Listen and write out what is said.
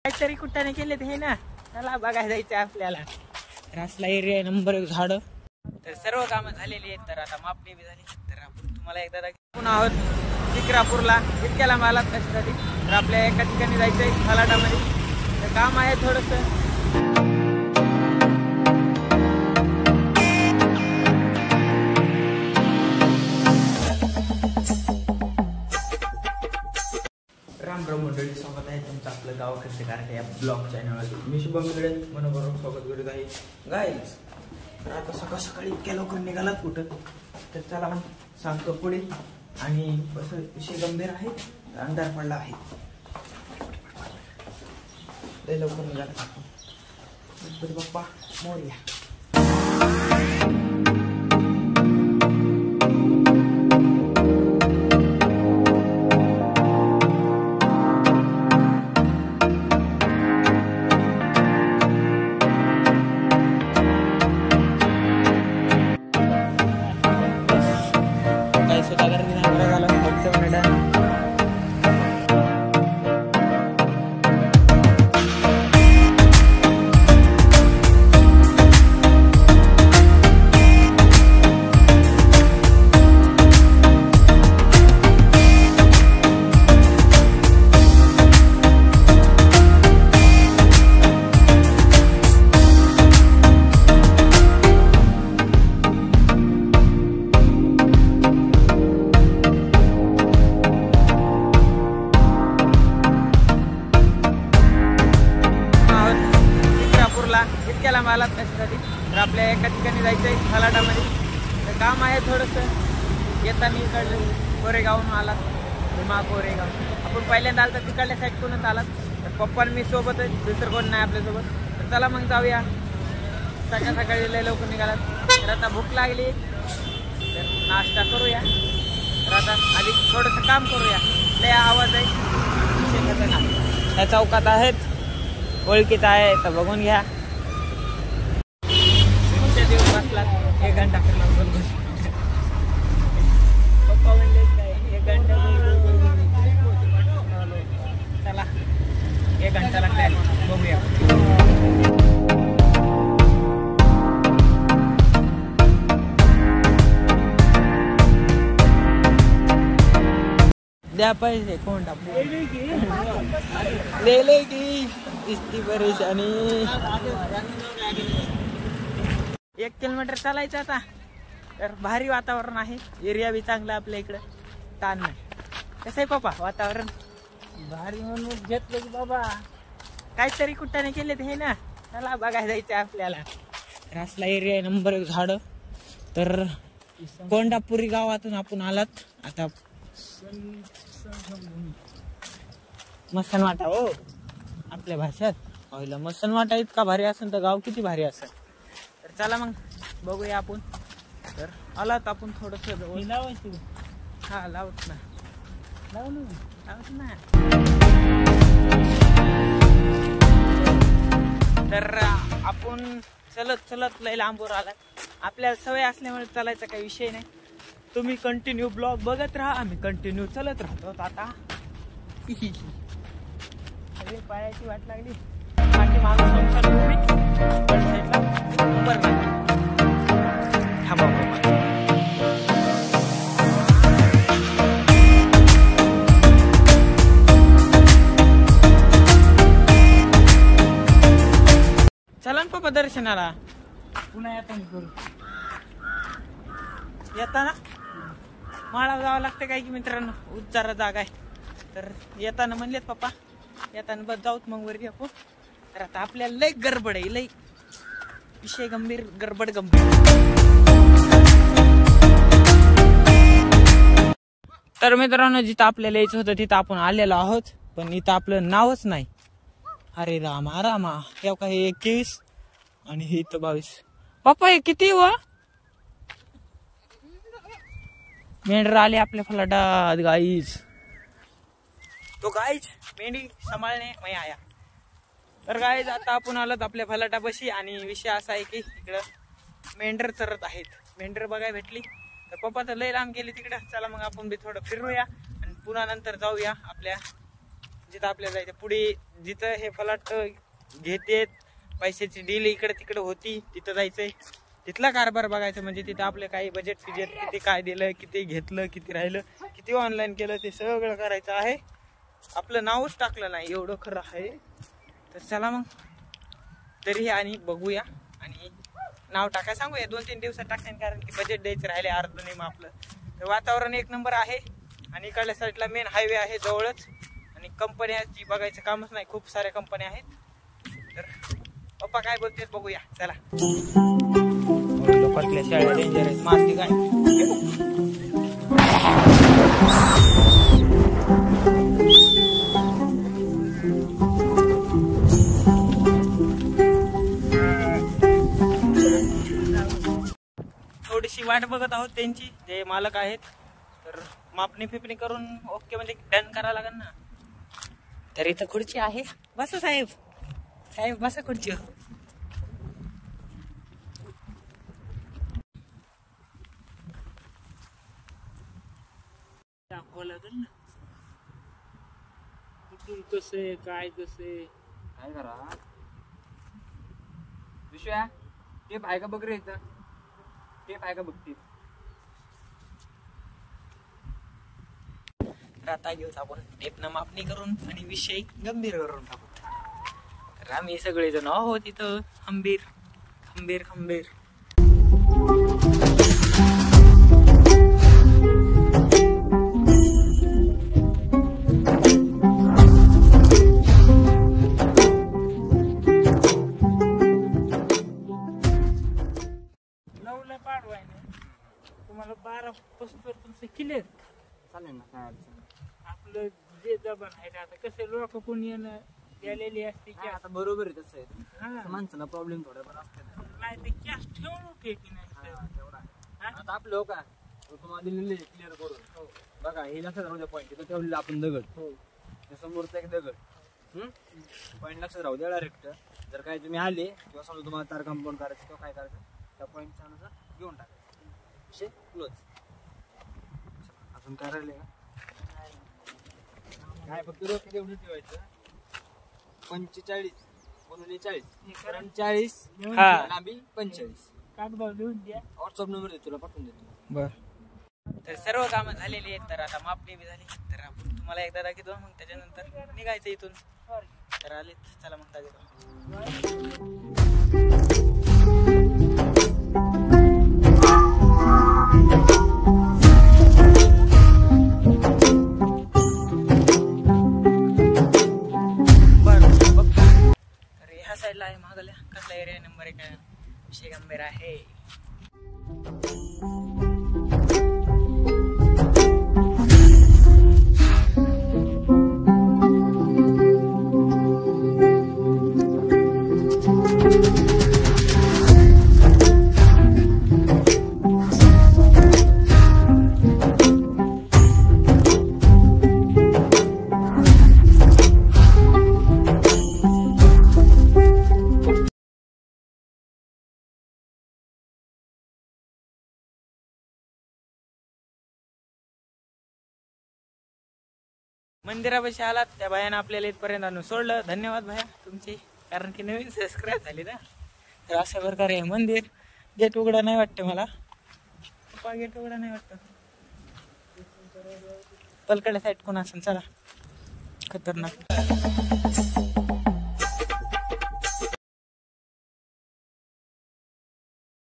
काहीतरी कुठे केले ते ना, चला बघायला जायचं आपल्याला. रासला एरिया नंबर 1 झाड. तर सर्व कामं झालेली आहेत. तर आता मापणी बी झाली. तर आपण तुम्हाला एकदा पुन्हा आहोत शिक्रापूरला. इतक्याला मला कशासाठी तर आपल्या एका ठिकाणी जायचंय फलाटामध्ये. तर काम आहे थोडंसं. राम मंडळी, स्वागत आहे तुमचं आपलं गावाकडचे कारखे या ब्लॉग चॅनलवर. मी शुभम मिळे मनोबरोबर स्वागत करत आहे गाईज. तर आता सकाळ सकाळी इतक्या लवकर निघालात कुठं, तर चला सांगतो पुढे. आणि कसं विषय गंभीर आहे, अंधार पडला आहे. लय लवकर निघाला आपण. गणपती बाप्पा मोरया. इतक्याला मला कशासाठी तर आपल्या एका ठिकाणी जायचंय फलाटामध्ये. तर काम आहे थोडंसं. येताना इकडलं कोरेगावहून आलात, भीमा कोरेगाव. आपण पहिल्यांदा आलं तर तिकडल्या साईडकडूनच आलात. तर पप्पा मी सोबत आहे, दुसरं कोण नाही आपल्यासोबत. तर चला मग जाऊया. सकाळ सकाळी लय लवकर निघालात. तर आता भूक लागली, तर नाश्ता करूया. तर आता आधी थोडंसं काम करूया. लय आवाज आहे शेताचा. या चौकात आहेत, ओळखीत आहे, तर बघून घ्या. दिवस बसलात 1 घंटा फिरला. पप्पा म्हणले 1 घंटा. चला 1 घंटा लागलाय, बघूया. द्या पैसे कोण ले की इतकी परेशानी. 1 किलोमीटर चालायचं आता. तर भारी वातावरण आहे. एरिया बी चांगला आपल्या इकडं, ताण नाही. कसं आहे पप्पा वातावरण? भारी म्हणून घेतलं की बाबा. काहीतरी कुठे केले ते ना, चला बघायला जायचं आपल्याला. रासला एरिया नंबर 1 झाड. तर कोंडापुरी गावातून आपण आलात. आता मसन वाटा हो आपल्या भाषेत. पहिलं मसन वाटा इतका भारी असेल तर गाव किती भारी असेल. तर चला मग बघूया आपण. तर आलात आपण थोडस लावायचं. हा लावत ना, लावत ना. तर आपण चलत चलत लय लांबवर आला. आपल्याला सवय असल्यामुळे चालायचा काही विषय नाही. तुम्ही कंटिन्यू ब्लॉग बघत राहा, आम्ही कंटिन्यू चलत राहतो. आता अरे पायाची वाट लागली. बाकी माझा संसार थांबा. चला ना पप्पा दर्शनाला. पुन्हा येताना माळा जावं लागतं काय की मित्रांनो, उच्चारा जागा आहे. तर येताना म्हणलेत पप्पा, येताना बस जाऊत मग वरती आपण. तर आता आपल्याला लय गडबड आहे, लय विषय गंभीर, गडबड गंभीर. तर मित्रांनो, जिथं आपल्याला यायचं होतं तिथं आपण आलेलो आहोत, पण इथं आपलं नावच नाही. अरे रामा रामा. हे काही 21 आणि हे इथं 22. पप्पा हे किती व मेंढर आले आपल्या फलाटात गाईज. तो गाईज मेंढी सांभाळणे मैं आया. तर गाईज आता आपण आलोत आपल्या फलाटापाशी. आणि विषय असा आहे की इकडं मेंढर चरत आहेत. मेंढर बघायला भेटली तर पप्पा तर लय लांब गेले तिकडं. चला मग आपण बी थोडं फिरूया आणि पुन्हा नंतर जाऊया आपल्या जिथं आपल्याला जायचं. पुढे जिथं हे फलाट घेतेत, पैशाची डील इकडे तिकडे होती, तिथं जायचंय. तिथला कारभार बघायचं. म्हणजे तिथं आपलं काही बजेट फिजेट किती काय दिलं, किती घेतलं, किती राहिलं, किती ऑनलाईन केलं, ते सगळं करायचं आहे. आपलं नावच टाकलं नाही एवढं खरं आहे. तर चला मग तरी आणि बघूया आणि नाव टाकाय सांगूया 2-3 दिवसात टाकेन, कारण की बजेट द्यायचं राहिले अर्ध नेम आपलं. तर वातावरण एक नंबर आहे आणि इकडल्या साईडला मेन हायवे आहे जवळच. आणि कंपन्याची बघायचं कामच नाही, खूप साऱ्या कंपन्या आहेत. तर पप्पा काय बोलते बघूया चला. लोकांतल्या शाळा डेंजर आहेत, मारते काय. थोडीशी वाट बघत आहोत त्यांची, जे मालक आहेत. तर मापणी फिपणी करून ओके म्हणजे डन करावं लागेल ना. तर इथं खुर्ची आहे, बसा साहेब. साहेब बसा खुर्ची. दाखवावं लागेल ना कुठून कसं आहे, काय कसं आहे. काय करा विषया टेप आहे का बघ रे, इथं टेप आहे का बघते. तर आता घेऊच आपण टेपनं मापणी करून आणि विषय गंभीर करून टाकू. तर आम्ही सगळेजण आहोत तिथं खंबीर खंबीर खंबीर. तुम्हाला 12-15 तुमचं क्लिअर चालेल ना, काय अडचण नाही. आपलं जे जबान आहे आता कसं लोक कोणी येणं गेलेली असते. हा, आता बरोबर आहे तसं आहे. हा. माणसाला प्रॉब्लेम थोडाफार असते ना. नाही ते कॅश ठेवून होते की नाही. तेवढा आहे. आता आपलं हो का तुम्हाला दिलेले क्लिअर करून बघा, हे लक्षात राहू द्या. पॉईंट तिथं ठेवलेला आपण दगड, समोरचा एक दगड. पॉईंट लक्षात राहू द्या डायरेक्ट. जर काय तुम्ही आले किंवा समजा तुम्हाला तार कंपाऊंड करायचं किंवा काय करायचं, त्या पॉईंटच्या अनुसार घेऊन टाकायचं. विषय क्लोज. अजून काय राहिले का काय, फक्त रोख एवढं ठेवायचं. 45 म्हणून 40 कारण 40 लांबी 45. कागदावर लिहून द्या, व्हॉट्सअप नंबर देतो, तुला पाठवून देतो. बर. तर सर्व कामं झालेली आहेत. तर आता मापणी बी झाली. तर आपण तुम्हाला एकदा दाखवतो, मग त्याच्यानंतर निघायचं इथून. तर आलेत, चला मग दाखवतो. साइडला आहे महागल्या कसला एरिया नंबर 1 विषय गंभीर आहे. मंदिरापाशी आलात, त्या बायानं आपल्याला इथपर्यंत आणून सोडलं. धन्यवाद भाया तुमचे, कारण की नवीन सबस्क्राईब झाली ना. तर अशा प्रकारे मंदिर. गेट उघडा नाही वाटतं मला, गेट उघडा नाही वाटतं. पलकडे साईड कोण असेल, चला खतरनाक.